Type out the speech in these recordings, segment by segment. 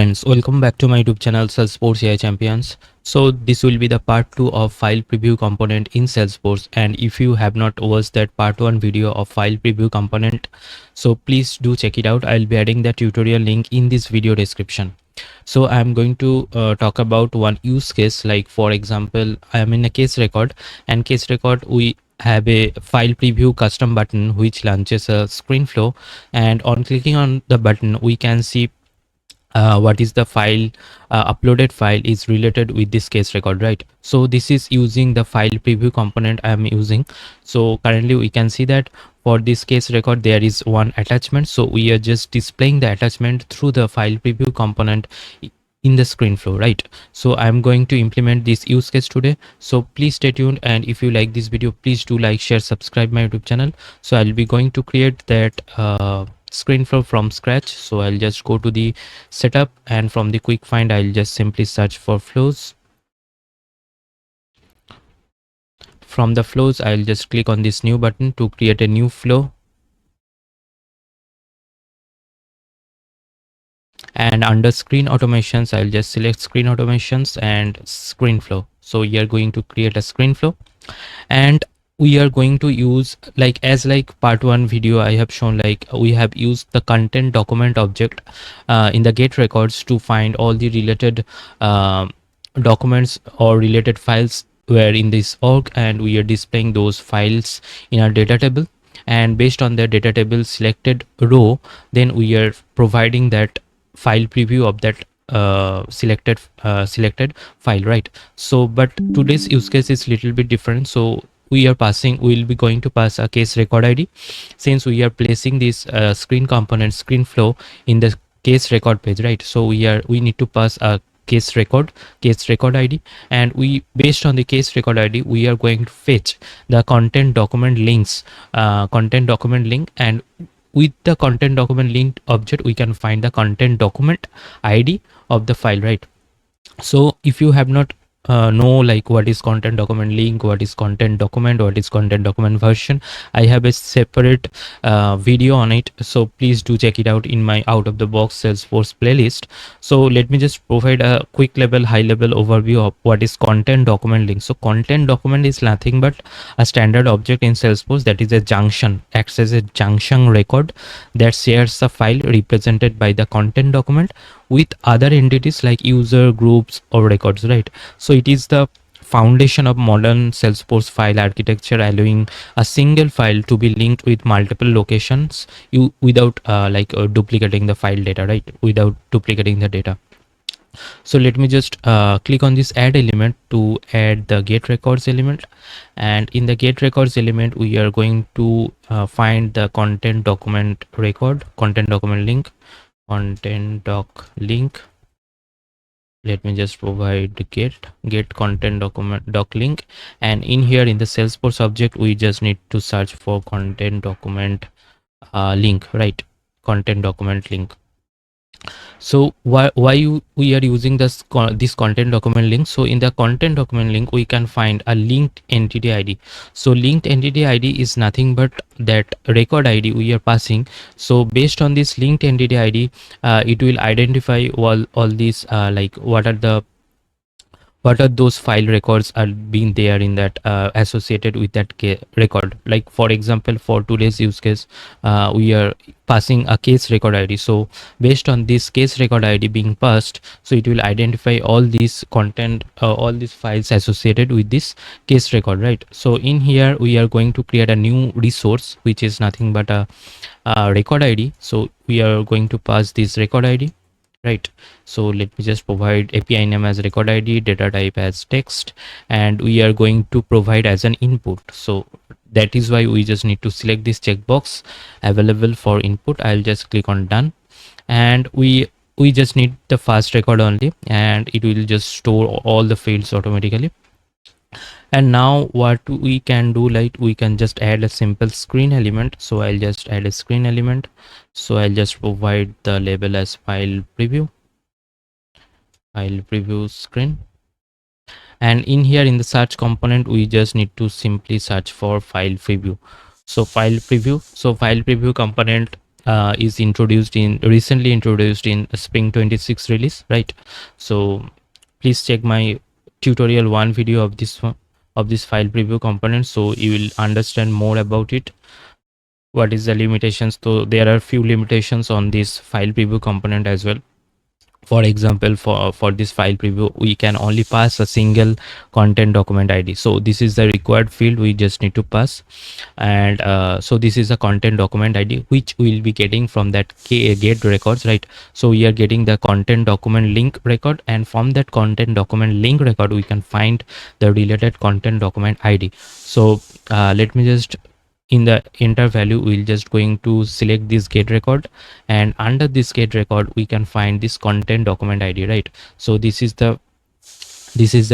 Friends, welcome back to my YouTube channel Salesforce AI Champions. So this will be the part 2 of file preview component in Salesforce, and if you have not watched that part 1 video of file preview component, so please do check it out. I'll be adding the tutorial link in this video description. So I'm going to talk about one use case. Like for example, I am in a case record, and case record we have a file preview custom button which launches a screen flow, and on clicking on the button we can see what is the file uploaded file is related with this case record, right? So this is using the file preview component I am using. So currently we can see that for this case record there is one attachment, so we are just displaying the attachment through the file preview component in the screen flow, right? So I'm going to implement this use case today, so please stay tuned, and if you like this video, please do like, share, subscribe my YouTube channel. So I'll be going to create that screen flow from scratch. So I'll just go to the setup, and from the quick find I'll just simply search for flows. From the flows I'll just click on this new button to create a new flow, and under screen automations I'll just select screen automations and screen flow. So we are going to create a screen flow, and we are going to use like part 1 video I have shown, like we have used the content document object in the get records to find all the related documents or related files were in this org, and we are displaying those files in our data table, and based on the data table selected row, then we are providing that file preview of that selected file, right? So but today's use case is little bit different. So we'll be going to pass a case record ID, since we are placing this screen component screen flow in the case record page, right? So we need to pass a case record ID, and we based on the case record ID we are going to fetch the content document links, content document link, and with the content document link object we can find the content document ID of the file, right? So if you have not know like what is content document link, what is content document, what is content document version, I have a separate video on it, so please do check it out in my out of the box Salesforce playlist. So let me just provide a quick level high level overview of what is content document link. So content document is nothing but a standard object in Salesforce that is a junction, acts as a junction record that shares a file represented by the content document with other entities like user, groups or records, right? So it is the foundation of modern Salesforce file architecture, allowing a single file to be linked with multiple locations without duplicating the file data, right? Without duplicating the data. So let me just click on this add element to add the get records element, and in the get records element we are going to find the content document record, content document link, content doc link. Let me just provide get content document doc link, and in here in the Salesforce object we just need to search for content document link, right? Content document link. So why we are using this content document link? So in the content document link we can find a linked entity ID. So linked entity ID is nothing but that record ID we are passing. So based on this linked entity ID, it will identify all these like what are those file records are being there in that associated with that record. Like for example, for today's use case we are passing a case record ID. So based on this case record ID being passed, so it will identify all these content all these files associated with this case record, right? So in here we are going to create a new resource which is nothing but a record ID. So we are going to pass this record ID, right? So let me just provide API name as record ID, data type as text, and we are going to provide as an input. So that is why we just need to select this checkbox available for input. I'll just click on done, and we just need the first record only, and it will just store all the fields automatically. And now what we can do, like we can just add a simple screen element. So I'll just add a screen element. So I'll just provide the label as file preview screen, and in here in the search component we just need to simply search for file preview. So file preview component is recently introduced in spring 26 release, right? So please check my tutorial 1 video of this one, of this file preview component, so you will understand more about it, what is the limitations. So there are few limitations on this file preview component as well. For example, for this file preview, we can only pass a single content document id, so this is the required field we just need to pass. And so this is a content document id which we will be getting from that get records, right? So we are getting the content document link record, and from that content document link record we can find the related content document id. So let me just, in the enter value, we'll just going to select this get record, and under this get record we can find this content document id, right? So this is the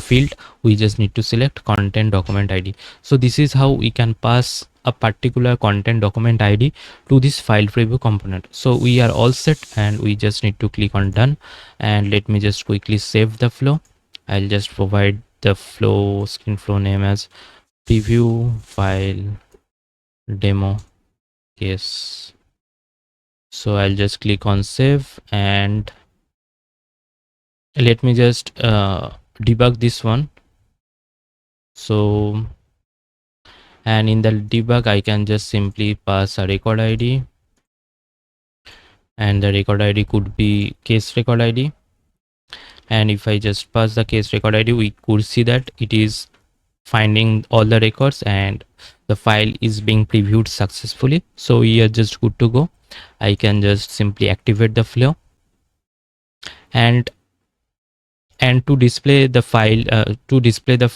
field we just need to select, content document id. So this is how we can pass a particular content document id to this file preview component. So we are all set, and we just need to click on done. And let me just quickly save the flow. I'll just provide the flow screen flow name as preview file demo case. So I'll just click on save, and let me just debug this one. So, and in the debug I can just simply pass a record id, and the record id could be case record id. And if I just pass the case record id, we could see that it is finding all the records and the file is being previewed successfully. So we are just good to go. I can just simply activate the flow, and to display the file, to display the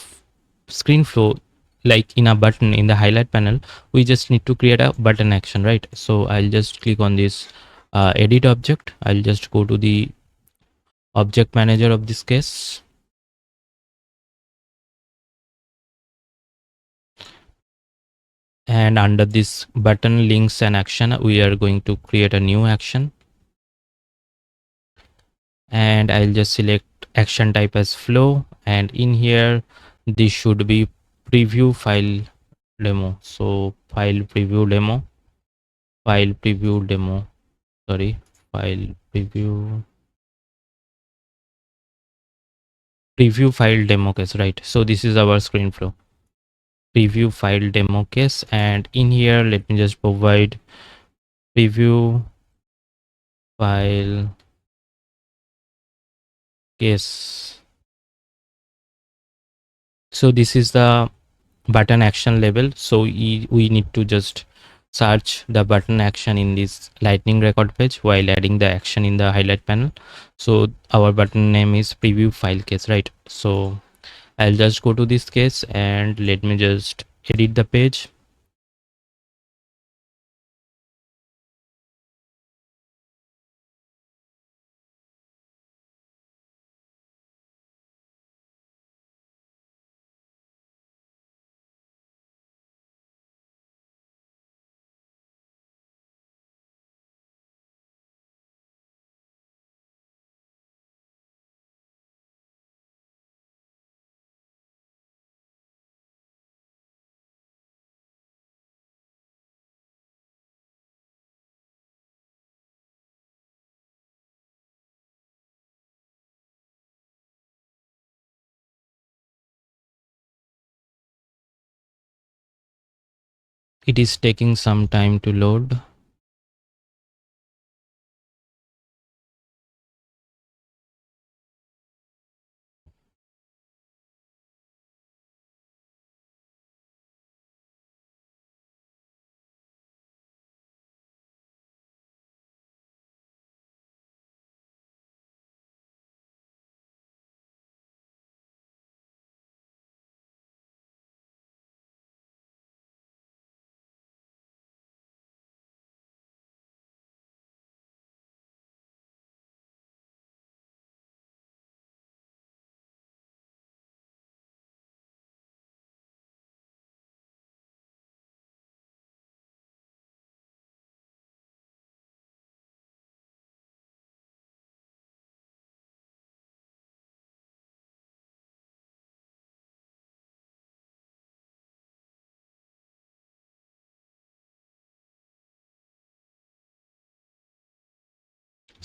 screen flow like in a button in the highlight panel, we just need to create a button action, right? So I'll just click on this edit object. I'll just go to the object manager of this case, and under this button links and action, we are going to create a new action, and I'll just select action type as flow, and in here this should be preview file demo. So file preview demo, file preview demo, sorry, file preview file demo case, right? So this is our screen flow, preview file demo case, and in here let me just provide preview file case. So this is the button action label. So we need to just search the button action in this lightning record page while adding the action in the highlight panel. So our button name is preview file case, right? So I'll just go to this case, and let me just edit the page. It is taking some time to load.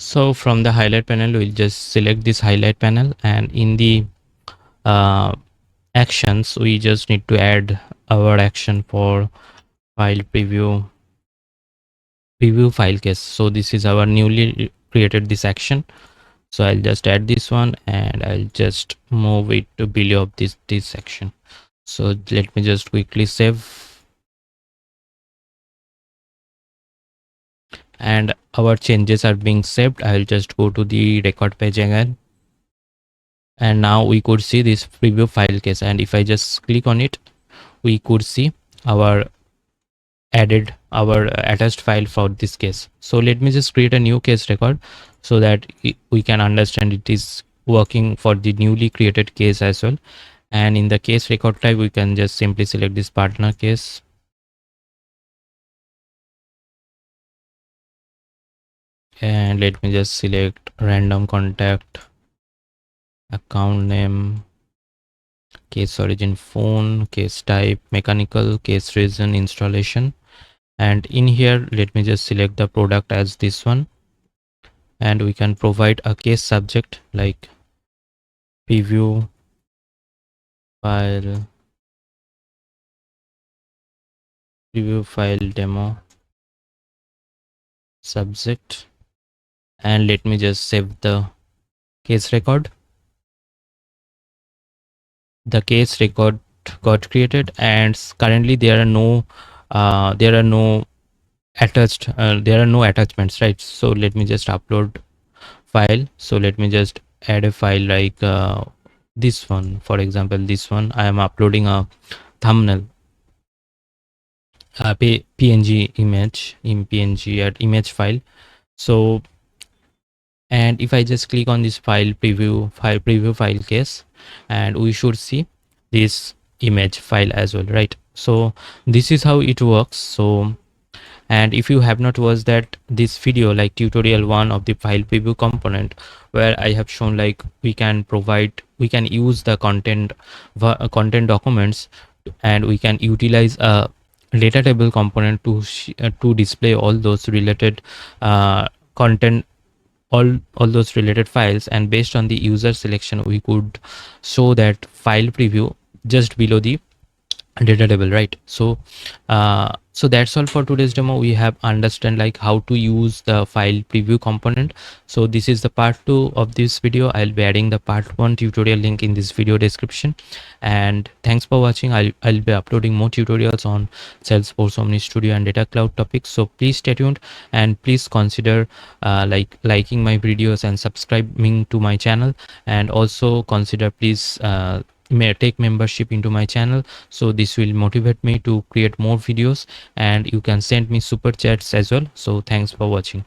So from the highlight panel, we'll just select this highlight panel, and in the uh, actions, we just need to add our action for file preview file case. So this is our newly created this action. So I'll just add this one, and I'll just move it to below of this section. So let me just quickly save, and our changes are being saved. I'll just go to the record page again, and now we could see this preview file case, and if I just click on it, we could see our attached file for this case. So let me just create a new case record so that we can understand it is working for the newly created case as well. And in the case record type, we can just simply select this partner case, and let me just select random contact, account name, case origin phone, case type mechanical, case reason installation. And in here, let me just select the product as this one, and we can provide a case subject like preview file demo subject, and let me just save the case record. The case record got created, and currently there are no attachments, right? So let me just upload file. So let me just add a file like this one. For example, this one, I am uploading a thumbnail, png image in png at image file. So, and if I just click on this preview file case, and we should see this image file as well, right? So this is how it works. So, and if you have not watched this video, like tutorial 1 of the file preview component, where I have shown like we can use the content documents, and we can utilize a data table component to display all those related content, all those related files, and based on the user selection, we could show that file preview just below the data table, right? So so that's all for today's demo. We have understand like how to use the file preview component. So this is the part 2 of this video. I'll be adding the part 1 tutorial link in this video description. And thanks for watching. I'll be uploading more tutorials on Salesforce Omni Studio and data cloud topics, so please stay tuned, and please consider liking my videos and subscribing to my channel, and also consider please may take membership into my channel. So this will motivate me to create more videos, and you can send me super chats as well. So thanks for watching.